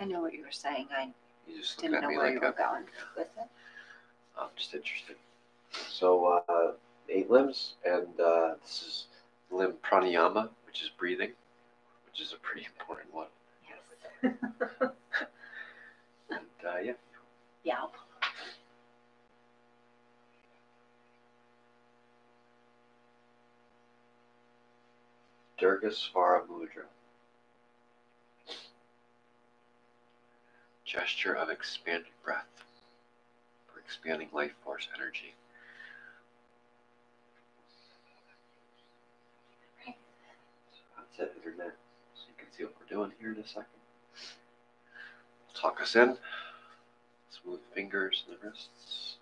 knew what you were saying. I You just didn't know where you were going with it. I'm just interested. So 8 limbs, and this is limb pranayama, which is breathing, which is a pretty important one. Yes. And yeah. Yeah. Dirgha Svara Mudra. Gesture of expanded breath for expanding life force energy. So that's it, Internet. So you can see what we're doing here in a second. Tuck us in. Smooth fingers and the wrists.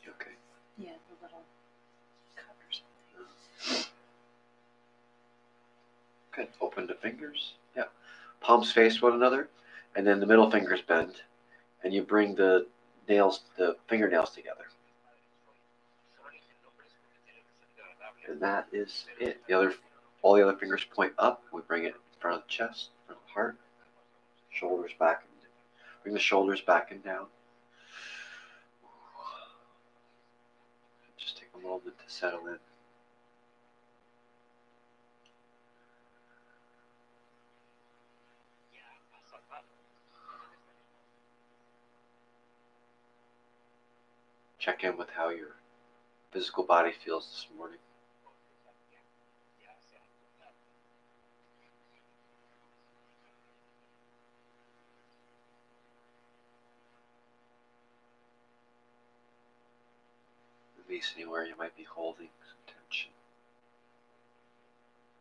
You okay? Yeah, the little cut or something. Good. Open the fingers. Yeah. Palms face one another, and then the middle fingers bend, and you bring the fingernails together. And that is it. All the other fingers point up. We bring it in front of the chest, in front of the heart. Shoulders back. Bring the shoulders back and down. Just take a moment to settle in. Check in with how your physical body feels this morning. Release anywhere you might be holding some tension,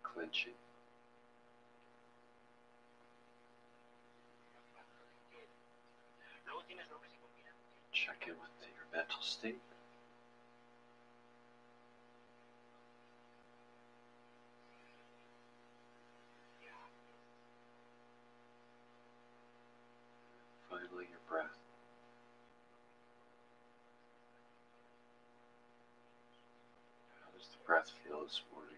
clenching. Check in with your mental state. Finally, your breath. How does the breath feel this morning?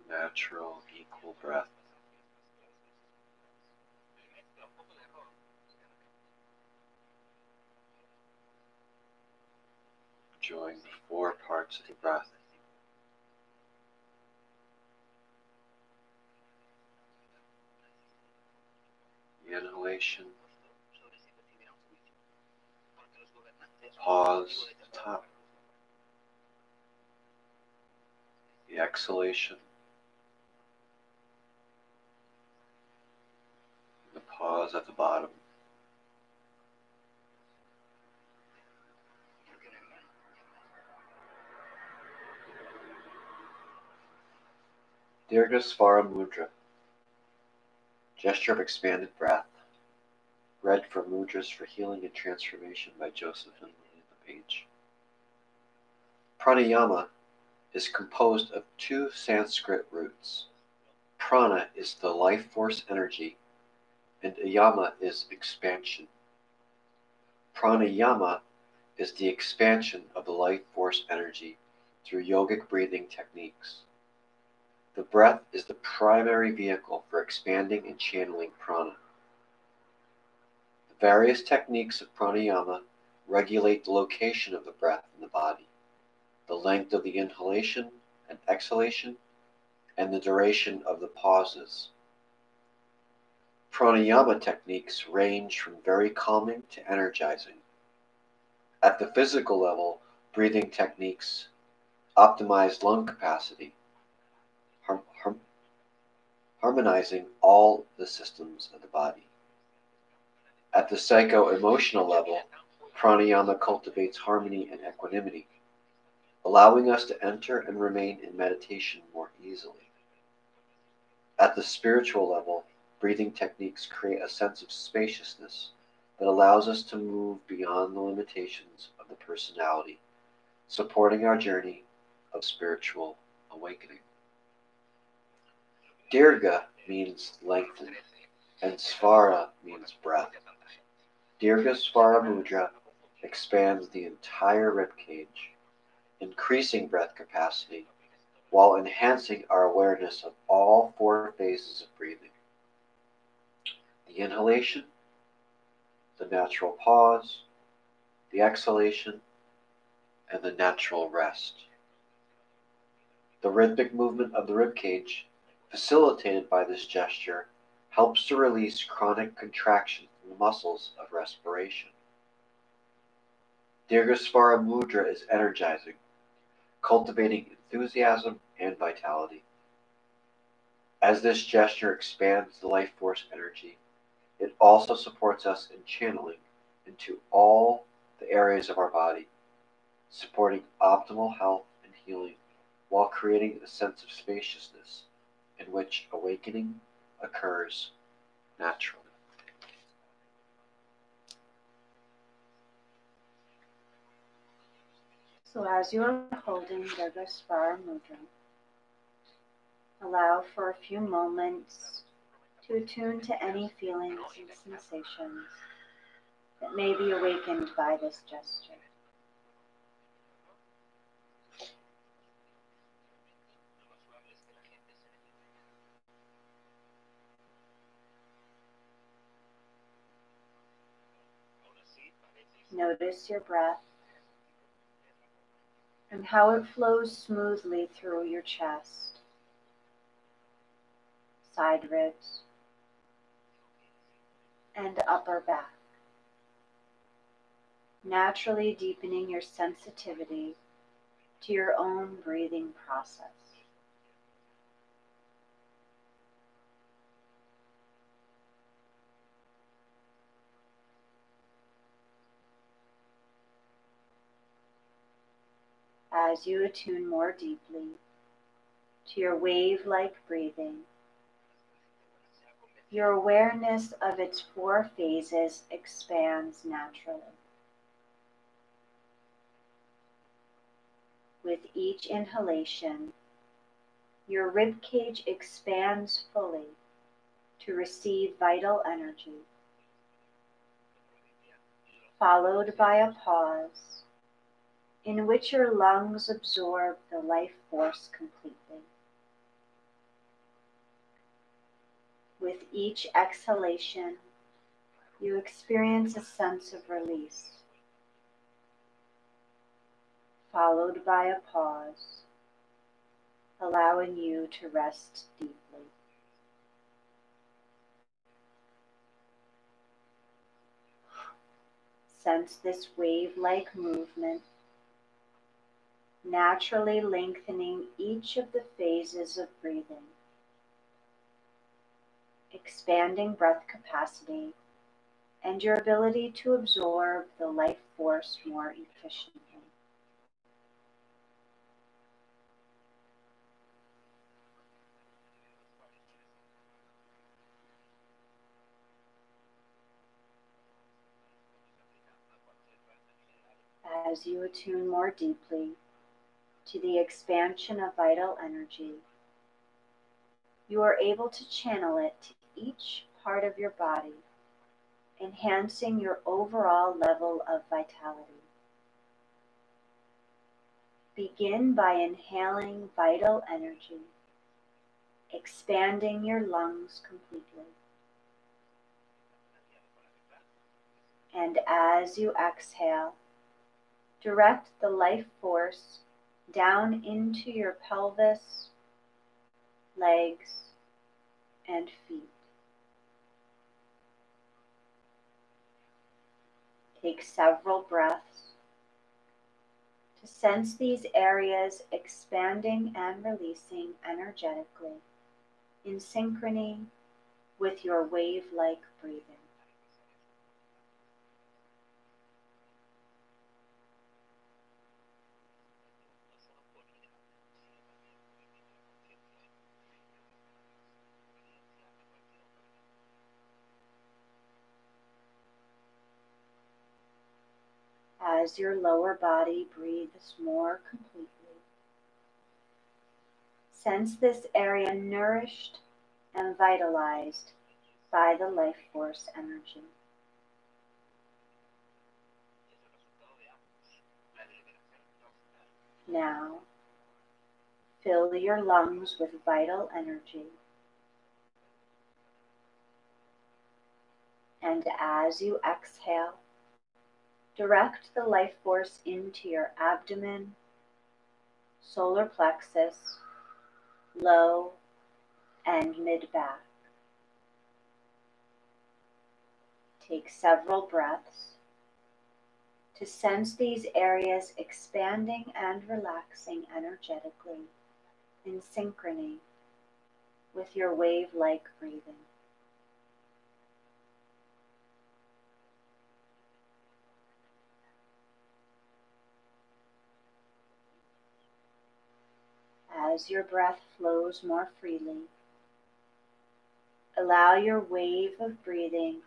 Natural, equal breath. Enjoying the 4 parts of the breath. The inhalation, pause at the top. The exhalation, the pause at the bottom. Dirgha Svara Mudra. Gesture of expanded breath. Read from Mudras for Healing and Transformation by Joseph and Lillian LePage. Pranayama is composed of 2 Sanskrit roots. Prana is the life force energy, and Ayama is expansion. Pranayama is the expansion of the life force energy through yogic breathing techniques. The breath is the primary vehicle for expanding and channeling prana. The various techniques of pranayama regulate the location of the breath in the body, the length of the inhalation and exhalation, and the duration of the pauses. Pranayama techniques range from very calming to energizing. At the physical level, breathing techniques optimize lung capacity, harmonizing all the systems of the body. At the psycho-emotional level, pranayama cultivates harmony and equanimity, allowing us to enter and remain in meditation more easily. At the spiritual level, breathing techniques create a sense of spaciousness that allows us to move beyond the limitations of the personality, supporting our journey of spiritual awakening. Dirgha means lengthen, and Svara means breath. Dirgha Svara Mudra expands the entire rib cage, increasing breath capacity while enhancing our awareness of all four phases of breathing: the inhalation, the natural pause, the exhalation, and the natural rest. The rhythmic movement of the rib cage, facilitated by this gesture, helps to release chronic contraction from the muscles of respiration. Dirgha Svara Mudra is energizing, cultivating enthusiasm and vitality. As this gesture expands the life force energy, it also supports us in channeling into all the areas of our body, supporting optimal health and healing while creating a sense of spaciousness in which awakening occurs naturally. So as you are holding Dirgha Svara Mudra, allow for a few moments to attune to any feelings and sensations that may be awakened by this gesture. Notice your breath and how it flows smoothly through your chest, side ribs, and upper back, naturally deepening your sensitivity to your own breathing process. As you attune more deeply to your wave-like breathing, your awareness of its four phases expands naturally. With each inhalation, your rib cage expands fully to receive vital energy, followed by a pause in which your lungs absorb the life force completely. With each exhalation, you experience a sense of release, followed by a pause, allowing you to rest deeply. Sense this wave-like movement, naturally lengthening each of the phases of breathing, expanding breath capacity and your ability to absorb the life force more efficiently. As you attune more deeply to the expansion of vital energy, you are able to channel it to each part of your body, enhancing your overall level of vitality. Begin by inhaling vital energy, expanding your lungs completely. And as you exhale, direct the life force down into your pelvis, legs, and feet. Take several breaths to sense these areas expanding and releasing energetically in synchrony with your wave-like breathing. As your lower body breathes more completely, sense this area nourished and vitalized by the life force energy. Now, fill your lungs with vital energy. And as you exhale, direct the life force into your abdomen, solar plexus, low and mid-back. Take several breaths to sense these areas expanding and relaxing energetically in synchrony with your wave-like breathing. As your breath flows more freely, allow your wave of breathing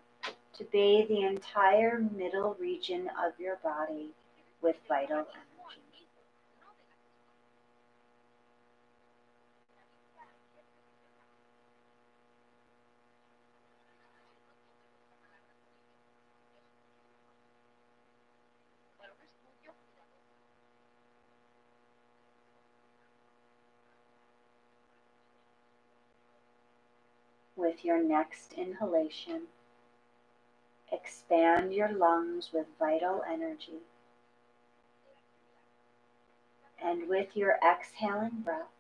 to bathe the entire middle region of your body with vital energy. With your next inhalation, expand your lungs with vital energy. And with your exhaling breath,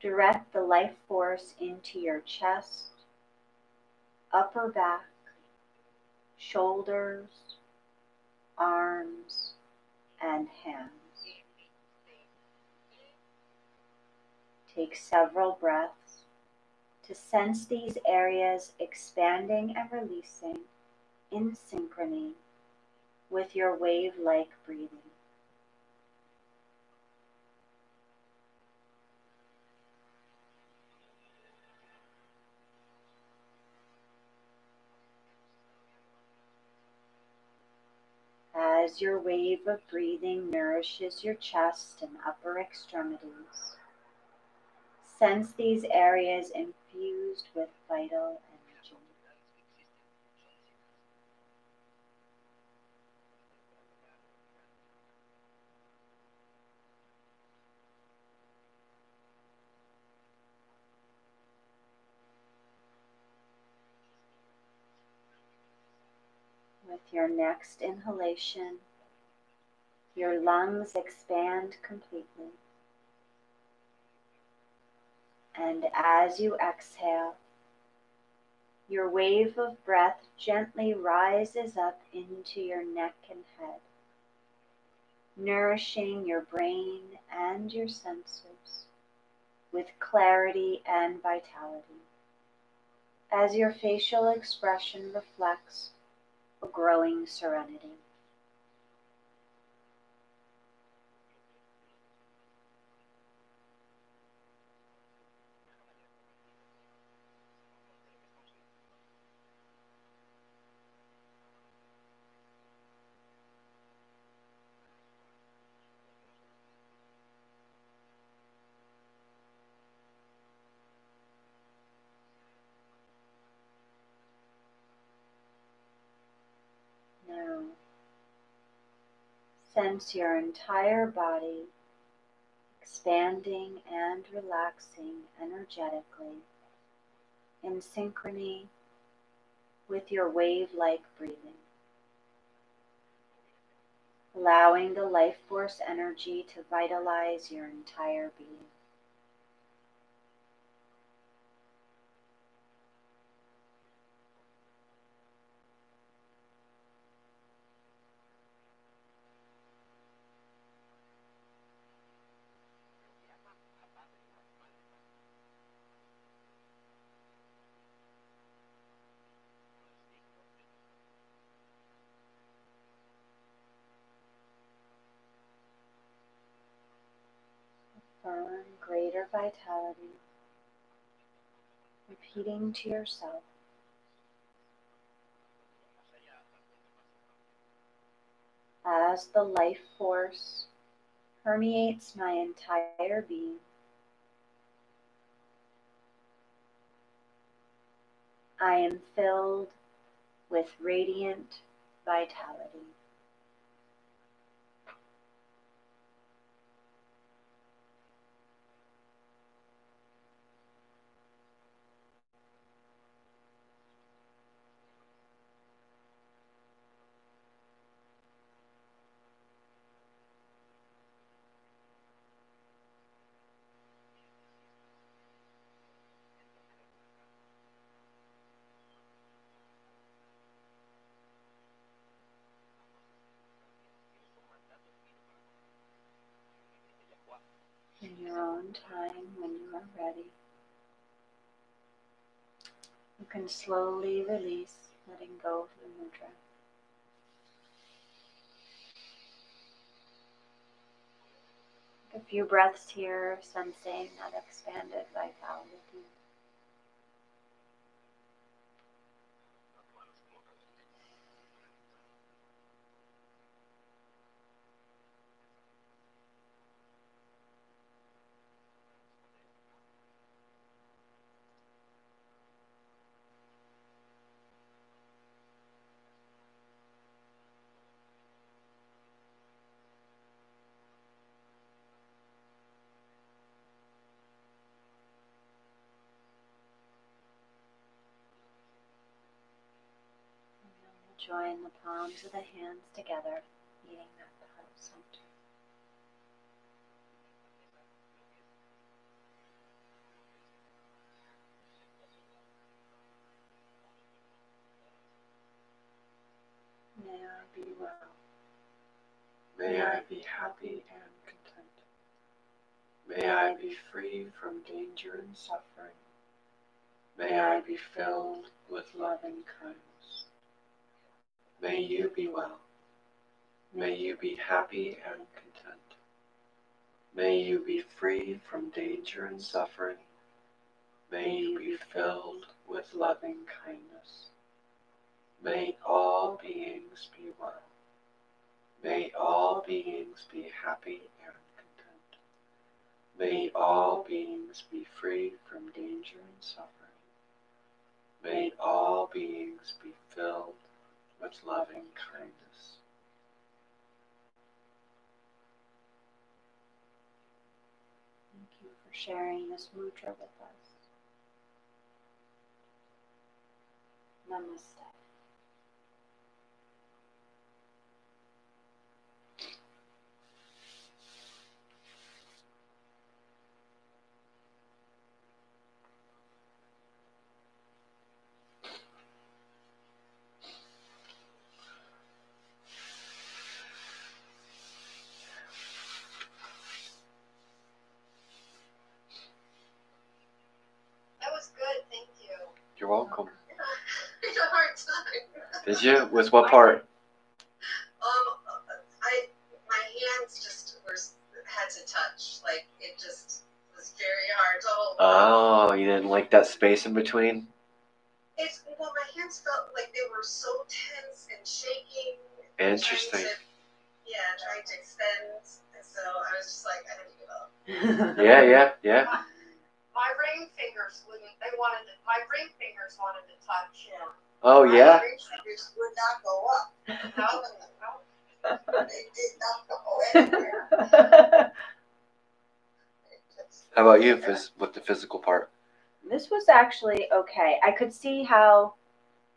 direct the life force into your chest, upper back, shoulders, arms, and hands. Take several breaths to sense these areas expanding and releasing in synchrony with your wave-like breathing. As your wave of breathing nourishes your chest and upper extremities, sense these areas infused with vital energy. With your next inhalation, your lungs expand completely. And as you exhale, your wave of breath gently rises up into your neck and head, nourishing your brain and your senses with clarity and vitality, as your facial expression reflects a growing serenity. Now, sense your entire body expanding and relaxing energetically in synchrony with your wave-like breathing, allowing the life force energy to vitalize your entire being. Affirm greater vitality, repeating to yourself, as the life force permeates my entire being, I am filled with radiant vitality. In your own time, when you are ready, you can slowly release, letting go of the mudra. A few breaths here, sensing that expanded vitality. Join the palms of the hands together, meeting that heart center. May I be well. May I be happy and content. May I be free from danger and suffering. May I be filled with love and kindness. May you be well. May you be happy and content. May you be free from danger and suffering. May you be filled with loving kindness. May all beings be well. May all beings be happy and content. May all beings be free from danger and suffering. May all beings be filled with loving kindness. Thank you for sharing this mudra with us. Namaste. You're welcome. I had a hard time. Did you? With what part? My hands just had to touch. Like, it just was very hard to hold. Oh, you didn't like that space in between? Well, my hands felt like they were so tense and shaking. Interesting. Trying to extend. And so I was just like, I had to give up. Yeah. My ring fingers my ring fingers wanted to touch him. Oh, yeah? My ring fingers would not go up. No, they did not go anywhere. How about you with the physical part? This was actually okay. I could see how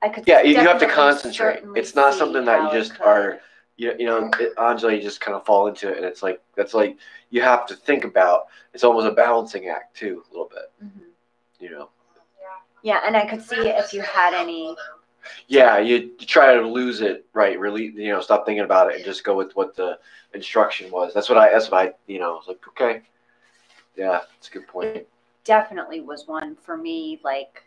I could. Yeah, you have to concentrate. It's not something that you just are, Angela, you just kind of fall into it, and it's like, that's like, you have to think about, it's almost a balancing act too, a little bit, Yeah, and I could see if you had any. Yeah, you try to lose it, right? Really, stop thinking about it and just go with what the instruction was. That's what I, was like, okay. Yeah, that's a good point. It definitely was one for me. Like,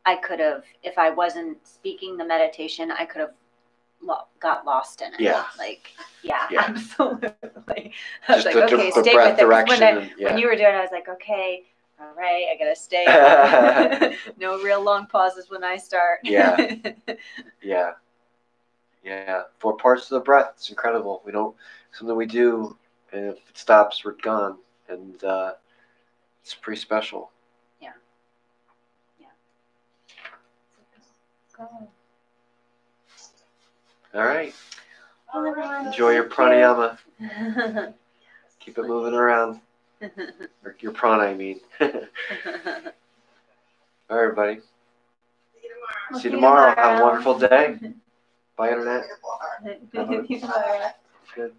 I could have, if I wasn't speaking the meditation, I could have got lost in it. Yeah. Yeah. Absolutely. I was just like, okay, stay with it. When you were doing it, I was like, okay, all right, I gotta stay. No real long pauses when I start. Yeah. 4 parts of the breath. It's incredible. Something we do, and if it stops, we're gone. And it's pretty special. Yeah. All right. Well, everyone, enjoy your pranayama. Keep it moving around. Or your prana, I mean. All right, everybody. See you tomorrow. Have a wonderful day. Bye, Internet. Good.